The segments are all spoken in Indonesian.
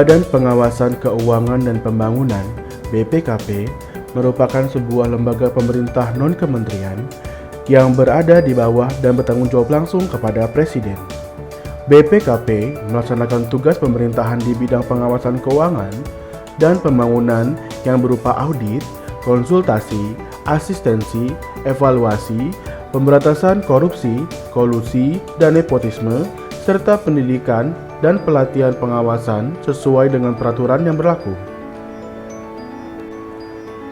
Badan Pengawasan Keuangan dan Pembangunan (BPKP) merupakan sebuah lembaga pemerintah non-kementerian yang berada di bawah dan bertanggung jawab langsung kepada Presiden. BPKP melaksanakan tugas pemerintahan di bidang pengawasan keuangan dan pembangunan yang berupa audit, konsultasi, asistensi, evaluasi, pemberantasan korupsi, kolusi, dan nepotisme, serta pendidikan dan pelatihan pengawasan sesuai dengan peraturan yang berlaku.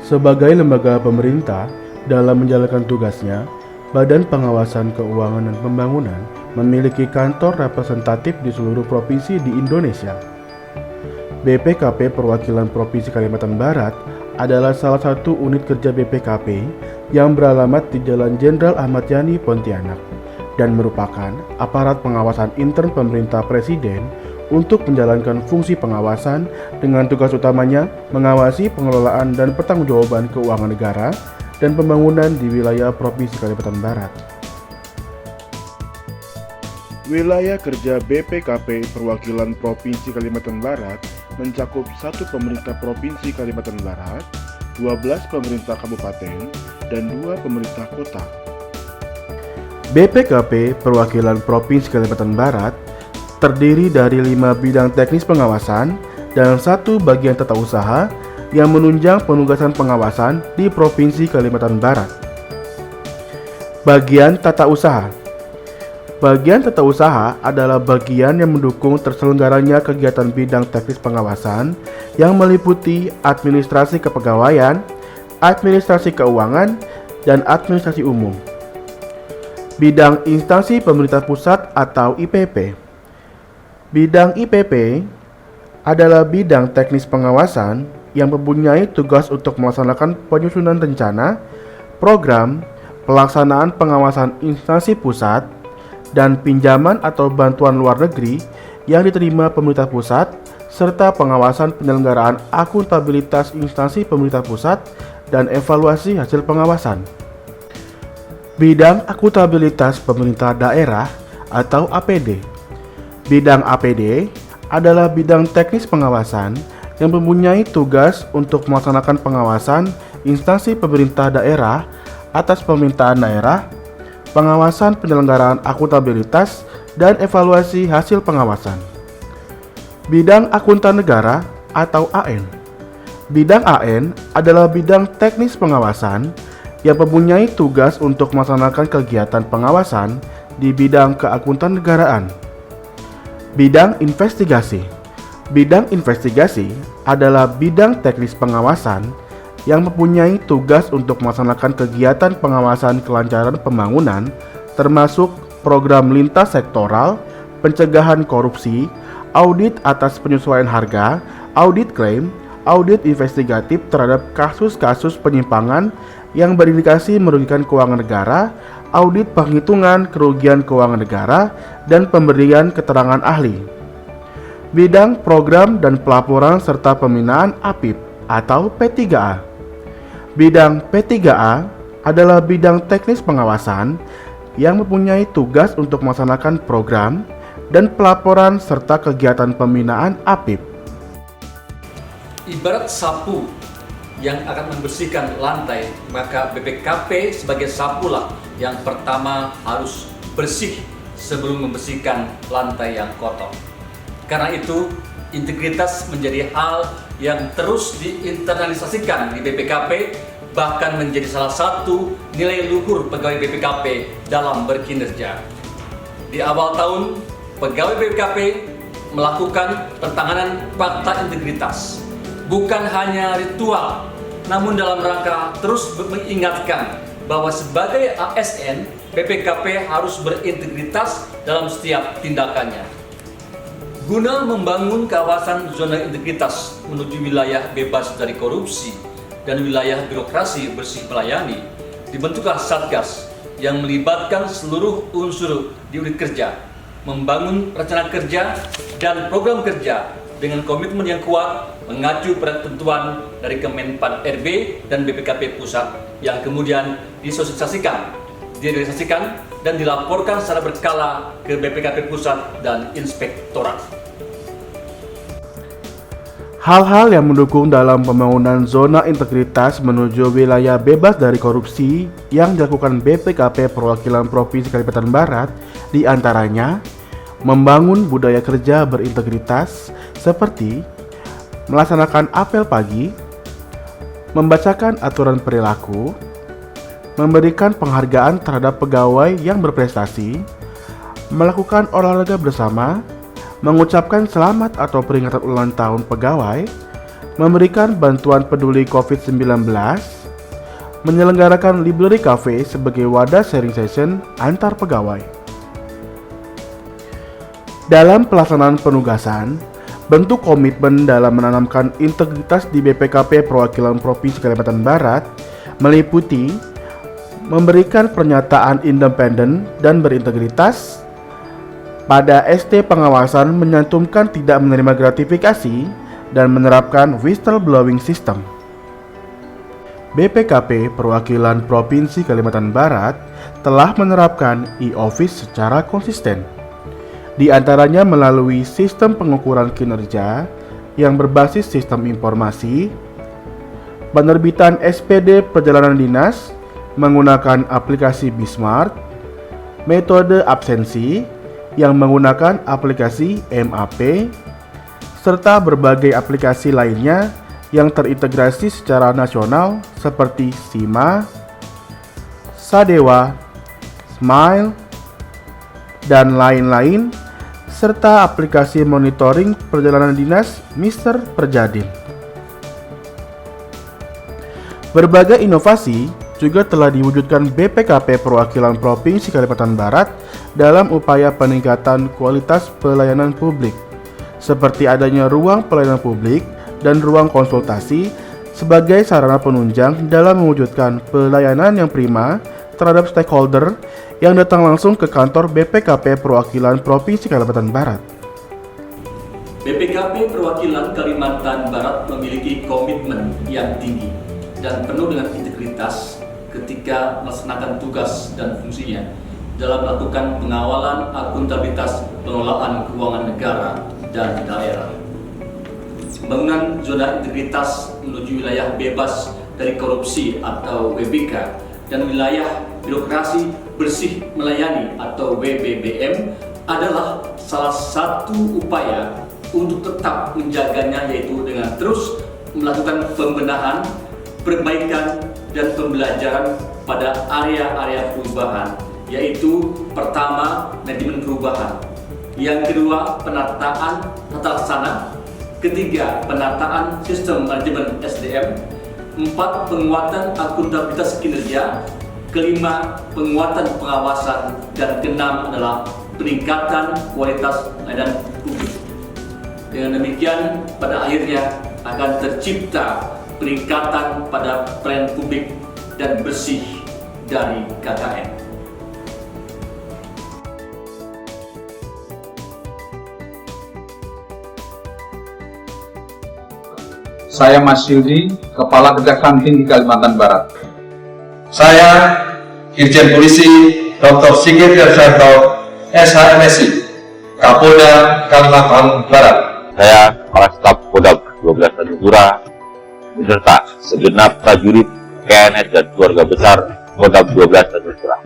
Sebagai lembaga pemerintah, dalam menjalankan tugasnya, Badan Pengawasan Keuangan dan Pembangunan memiliki kantor representatif di seluruh provinsi di Indonesia. BPKP Perwakilan Provinsi Kalimantan Barat adalah salah satu unit kerja BPKP yang beralamat di Jalan Jenderal Ahmad Yani, Pontianak, dan merupakan aparat pengawasan intern pemerintah Presiden untuk menjalankan fungsi pengawasan dengan tugas utamanya mengawasi pengelolaan dan pertanggungjawaban keuangan negara dan pembangunan di wilayah Provinsi Kalimantan Barat. Wilayah kerja BPKP Perwakilan Provinsi Kalimantan Barat mencakup 1 pemerintah Provinsi Kalimantan Barat, 12 pemerintah kabupaten, dan 2 pemerintah kota. BPKP Perwakilan Provinsi Kalimantan Barat terdiri dari 5 bidang teknis pengawasan dan 1 bagian tata usaha yang menunjang penugasan pengawasan di Provinsi Kalimantan Barat. Bagian tata usaha. Bagian tata usaha adalah bagian yang mendukung terselenggaranya kegiatan bidang teknis pengawasan yang meliputi administrasi kepegawaian, administrasi keuangan, dan administrasi umum. Bidang instansi pemerintah pusat atau IPP. Bidang IPP adalah bidang teknis pengawasan yang mempunyai tugas untuk melaksanakan penyusunan rencana, program, pelaksanaan pengawasan instansi pusat, dan pinjaman atau bantuan luar negeri yang diterima pemerintah pusat, serta pengawasan penyelenggaraan akuntabilitas instansi pemerintah pusat dan evaluasi hasil pengawasan. Bidang akuntabilitas pemerintah daerah atau APD. Bidang APD adalah bidang teknis pengawasan yang mempunyai tugas untuk melaksanakan pengawasan instansi pemerintah daerah atas permintaan daerah, pengawasan penyelenggaraan akuntabilitas, dan evaluasi hasil pengawasan. Bidang akuntan negara atau AN. Bidang AN adalah bidang teknis pengawasan yang mempunyai tugas untuk melaksanakan kegiatan pengawasan di bidang keakuntan negaraan. Bidang investigasi. Bidang investigasi adalah bidang teknis pengawasan yang mempunyai tugas untuk melaksanakan kegiatan pengawasan kelancaran pembangunan, termasuk program lintas sektoral, pencegahan korupsi, audit atas penyesuaian harga, audit klaim, audit investigatif terhadap kasus-kasus penyimpangan yang berindikasi merugikan keuangan negara, audit penghitungan kerugian keuangan negara, dan pemberian keterangan ahli. Bidang program dan pelaporan serta pembinaan APIP atau P3A. Bidang P3A adalah bidang teknis pengawasan yang mempunyai tugas untuk melaksanakan program dan pelaporan serta kegiatan pembinaan APIP. Ibarat sapu yang akan membersihkan lantai, maka BPKP sebagai sapulah yang pertama harus bersih sebelum membersihkan lantai yang kotor. Karena itu, integritas menjadi hal yang terus diinternalisasikan di BPKP, bahkan menjadi salah satu nilai luhur pegawai BPKP dalam berkinerja. Di awal tahun, pegawai BPKP melakukan penanganan fakta integritas, bukan hanya ritual, namun dalam rangka terus mengingatkan bahwa sebagai ASN, BPKP harus berintegritas dalam setiap tindakannya. Guna membangun kawasan zona integritas menuju wilayah bebas dari korupsi dan wilayah birokrasi bersih melayani, dibentuklah Satgas yang melibatkan seluruh unsur di unit kerja, membangun rencana kerja dan program kerja dengan komitmen yang kuat mengacu pada ketentuan dari Kemenpan RB dan BPKP Pusat yang kemudian disosialisasikan, direalisasikan, dan dilaporkan secara berkala ke BPKP Pusat dan Inspektorat. Hal-hal yang mendukung dalam pembangunan zona integritas menuju wilayah bebas dari korupsi yang dilakukan BPKP Perwakilan Provinsi Kalimantan Barat diantaranya membangun budaya kerja berintegritas seperti melaksanakan apel pagi, membacakan aturan perilaku, memberikan penghargaan terhadap pegawai yang berprestasi, melakukan olahraga bersama, mengucapkan selamat atau peringatan ulang tahun pegawai, memberikan bantuan peduli COVID-19, menyelenggarakan library cafe sebagai wadah sharing session antar pegawai. Dalam pelaksanaan penugasan, bentuk komitmen dalam menanamkan integritas di BPKP Perwakilan Provinsi Kalimantan Barat meliputi memberikan pernyataan independen dan berintegritas. Pada ST pengawasan menyantumkan tidak menerima gratifikasi dan menerapkan whistleblowing system. BPKP Perwakilan Provinsi Kalimantan Barat telah menerapkan e-office secara konsisten. Di antaranya melalui sistem pengukuran kinerja yang berbasis sistem informasi, penerbitan SPD perjalanan dinas menggunakan aplikasi Bismart, metode absensi yang menggunakan aplikasi MAP, serta berbagai aplikasi lainnya yang terintegrasi secara nasional seperti Sima, Sadewa, Smile, dan lain-lain, serta aplikasi monitoring perjalanan dinas Mister Perjadin. Berbagai inovasi juga telah diwujudkan BPKP Perwakilan Provinsi Kalimantan Barat dalam upaya peningkatan kualitas pelayanan publik, seperti adanya ruang pelayanan publik dan ruang konsultasi sebagai sarana penunjang dalam mewujudkan pelayanan yang prima terhadap stakeholder yang datang langsung ke kantor BPKP Perwakilan Provinsi Kalimantan Barat. BPKP Perwakilan Kalimantan Barat memiliki komitmen yang tinggi dan penuh dengan integritas ketika melaksanakan tugas dan fungsinya dalam melakukan pengawalan akuntabilitas pengelolaan keuangan negara dan daerah. Pembangunan zona integritas menuju wilayah bebas dari korupsi atau WBK dan wilayah birokrasi bersih melayani atau WBBM adalah salah satu upaya untuk tetap menjaganya, yaitu dengan terus melakukan pembenahan, perbaikan, dan pembelajaran pada area-area perubahan, yaitu pertama, manajemen perubahan, yang kedua, penataan tata laksana, ketiga, penataan sistem manajemen SDM, empat, penguatan akuntabilitas kinerja, kelima, penguatan pengawasan, dan keenam adalah peningkatan kualitas layanan publik. Dengan demikian, pada akhirnya akan tercipta peningkatan pada pelayanan publik dan bersih dari KKN. Saya Mas Yudi, Kepala Kejaksaan Tinggi Kalimantan Barat. Saya Irjen Polisi Dr. Sigit Yarsanto, SHMSI, Kapolda Kalimantan Barat. Saya Kepala Staf Kodam 12 Tanjung beserta segenap prajurit KNS dan keluarga besar Kodam 12 Tanjung Pura.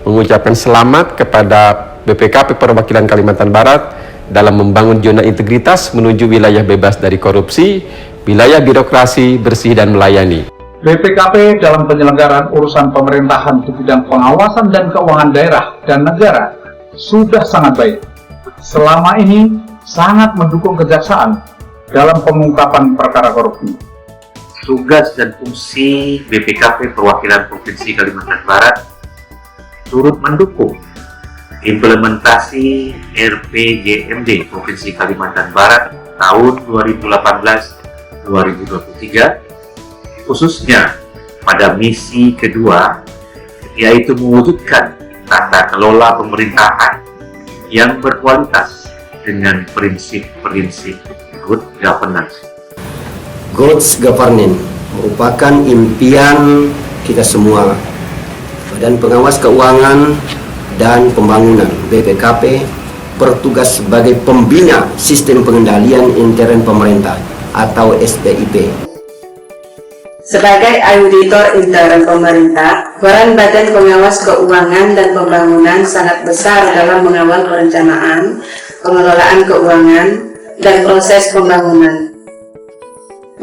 Mengucapkan selamat kepada BPKP Perwakilan Kalimantan Barat dalam membangun zona integritas menuju wilayah bebas dari korupsi, wilayah birokrasi bersih dan melayani. BPKP dalam penyelenggaraan urusan pemerintahan di bidang pengawasan dan keuangan daerah dan negara sudah sangat baik. Selama ini sangat mendukung kejaksaan dalam pengungkapan perkara korupsi. Tugas dan fungsi BPKP Perwakilan Provinsi Kalimantan Barat turut mendukung implementasi RPJMD Provinsi Kalimantan Barat tahun 2018-2023, khususnya pada misi kedua, yaitu mewujudkan tata kelola pemerintahan yang berkualitas dengan prinsip-prinsip good governance. Good governance merupakan impian kita semua. Badan Pengawas Keuangan dan Pembangunan BPKP bertugas sebagai pembina sistem pengendalian intern pemerintah atau SPIP. Sebagai auditor intern pemerintah, peran Badan Pengawas Keuangan dan Pembangunan sangat besar dalam mengawal perencanaan, pengelolaan keuangan, dan proses pembangunan.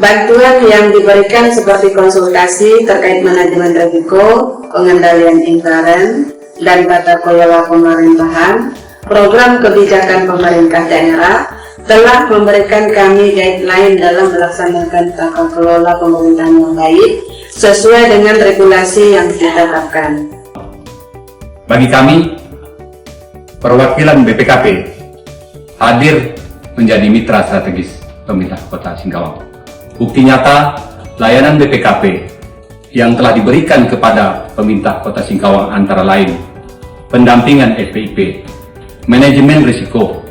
Bantuan yang diberikan seperti konsultasi terkait manajemen risiko, pengendalian intern, dan tata kelola pemerintahan, program kebijakan pemerintah daerah, telah memberikan kami guideline dalam melaksanakan tata kelola pemerintahan yang baik sesuai dengan regulasi yang ditetapkan. Bagi kami, perwakilan BPKP hadir menjadi mitra strategis pemerintah Kota Singkawang. Bukti nyata layanan BPKP yang telah diberikan kepada pemerintah Kota Singkawang antara lain pendampingan SPIP, manajemen risiko,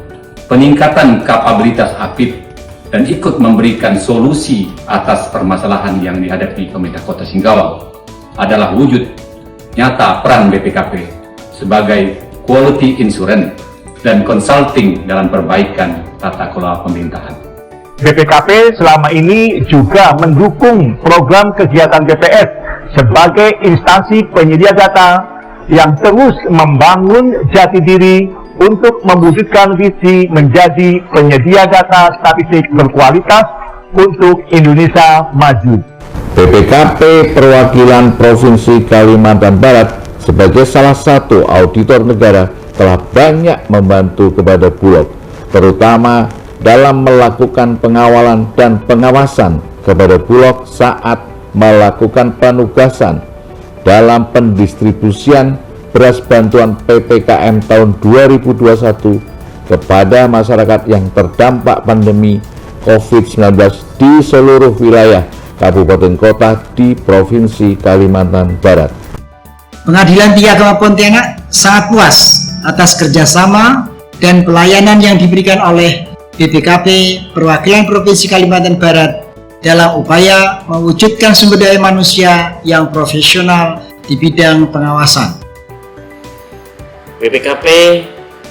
peningkatan kapabilitas aktif, dan ikut memberikan solusi atas permasalahan yang dihadapi pemerintah Kota Singkawang adalah wujud nyata peran BPKP sebagai quality insurance dan consulting dalam perbaikan tata kelola pemerintahan. BPKP selama ini juga mendukung program kegiatan BPS sebagai instansi penyedia data yang terus membangun jati diri untuk mewujudkan visi menjadi penyedia data statistik berkualitas untuk Indonesia maju. BPKP Perwakilan Provinsi Kalimantan Barat sebagai salah satu auditor negara telah banyak membantu kepada Bulog, terutama dalam melakukan pengawalan dan pengawasan kepada Bulog saat melakukan penugasan dalam pendistribusian beras bantuan PPKM tahun 2021 kepada masyarakat yang terdampak pandemi COVID-19 di seluruh wilayah kabupaten kota di Provinsi Kalimantan Barat. Pengadilan Tinggi Agama Pontianak sangat puas atas kerjasama dan pelayanan yang diberikan oleh BPKP Perwakilan Provinsi Kalimantan Barat dalam upaya mewujudkan sumber daya manusia yang profesional di bidang pengawasan. BPKP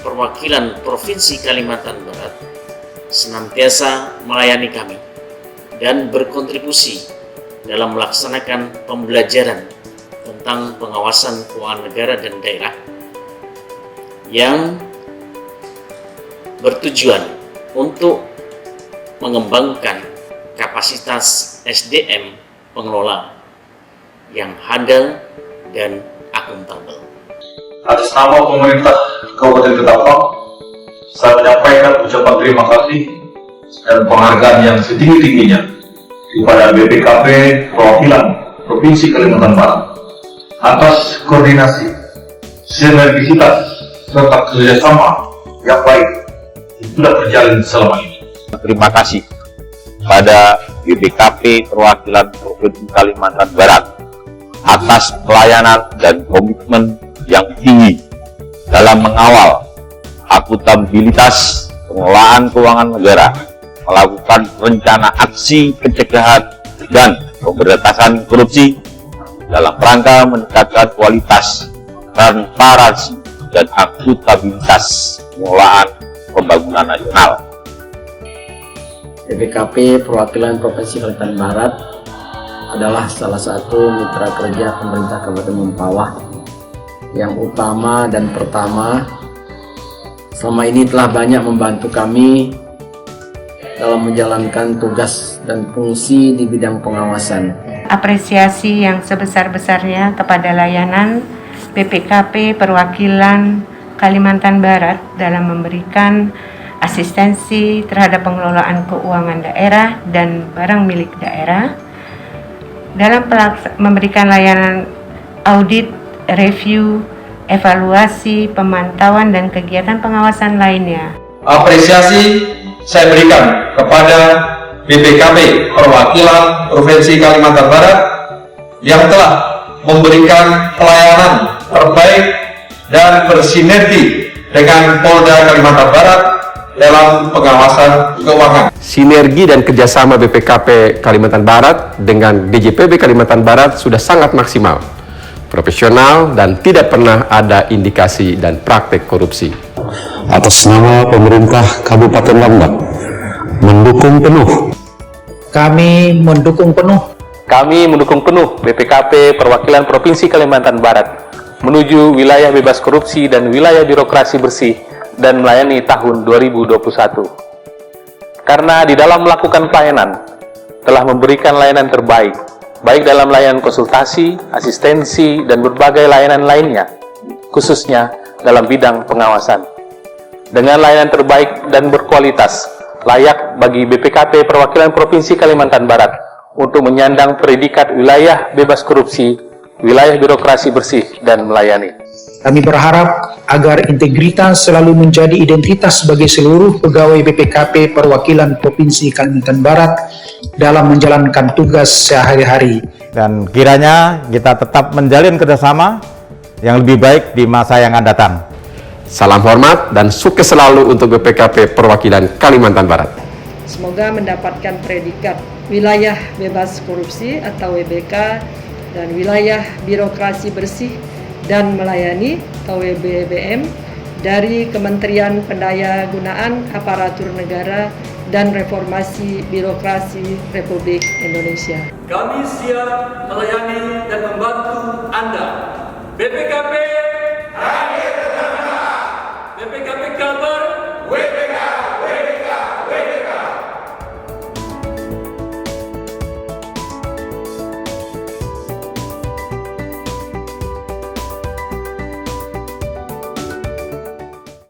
Perwakilan Provinsi Kalimantan Barat senantiasa melayani kami dan berkontribusi dalam melaksanakan pembelajaran tentang pengawasan keuangan negara dan daerah yang bertujuan untuk mengembangkan kapasitas SDM pengelola yang handal dan akuntabel. Atas nama pemerintah Kabupaten Ketapang, saya menyampaikan ucapan terima kasih dan penghargaan yang setinggi-tingginya kepada BPKP Perwakilan Provinsi Kalimantan Barat atas koordinasi, sinergisitas, serta kerjasama yang baik yang sudah berjalan selama ini. Terima kasih pada BPKP Perwakilan Provinsi Kalimantan Barat atas pelayanan dan komitmen yang tinggi dalam mengawal akuntabilitas pengelolaan keuangan negara, melakukan rencana aksi pencegahan dan pemberantasan korupsi dalam rangka meningkatkan kualitas, transparansi, dan akuntabilitas pengelolaan pembangunan nasional. BPKP Perwakilan Provinsi Kalimantan Barat adalah salah satu mitra kerja pemerintah Kabupaten Mempawah yang utama dan pertama selama ini telah banyak membantu kami dalam menjalankan tugas dan fungsi di bidang pengawasan. Apresiasi yang sebesar-besarnya kepada layanan BPKP Perwakilan Kalimantan Barat dalam memberikan asistensi terhadap pengelolaan keuangan daerah dan barang milik daerah, dalam memberikan layanan audit, review, evaluasi, pemantauan, dan kegiatan pengawasan lainnya. Apresiasi saya berikan kepada BPKP Perwakilan Provinsi Kalimantan Barat yang telah memberikan pelayanan terbaik dan bersinergi dengan Polda Kalimantan Barat dalam pengawasan keuangan. Sinergi dan kerjasama BPKP Kalimantan Barat dengan DJPB Kalimantan Barat sudah sangat maksimal, profesional, dan tidak pernah ada indikasi dan praktek korupsi. Atas nama pemerintah Kabupaten Langkat, mendukung penuh Kami mendukung penuh BPKP Perwakilan Provinsi Kalimantan Barat menuju wilayah bebas korupsi dan wilayah birokrasi bersih dan melayani tahun 2021. Karena di dalam melakukan pelayanan, telah memberikan layanan terbaik, baik dalam layanan konsultasi, asistensi, dan berbagai layanan lainnya, khususnya dalam bidang pengawasan. Dengan layanan terbaik dan berkualitas, layak bagi BPKP Perwakilan Provinsi Kalimantan Barat untuk menyandang predikat wilayah bebas korupsi, wilayah birokrasi bersih, dan melayani. Kami berharap agar integritas selalu menjadi identitas bagi seluruh pegawai BPKP Perwakilan Provinsi Kalimantan Barat dalam menjalankan tugas sehari-hari. Dan kiranya kita tetap menjalin kerjasama yang lebih baik di masa yang akan datang. Salam hormat dan sukses selalu untuk BPKP Perwakilan Kalimantan Barat. Semoga mendapatkan predikat wilayah bebas korupsi atau WBK dan wilayah birokrasi bersih dan melayani atau WBBM dari Kementerian Pendayagunaan Aparatur Negara dan Reformasi Birokrasi Republik Indonesia. Kami siap melayani dan membantu Anda. BPKP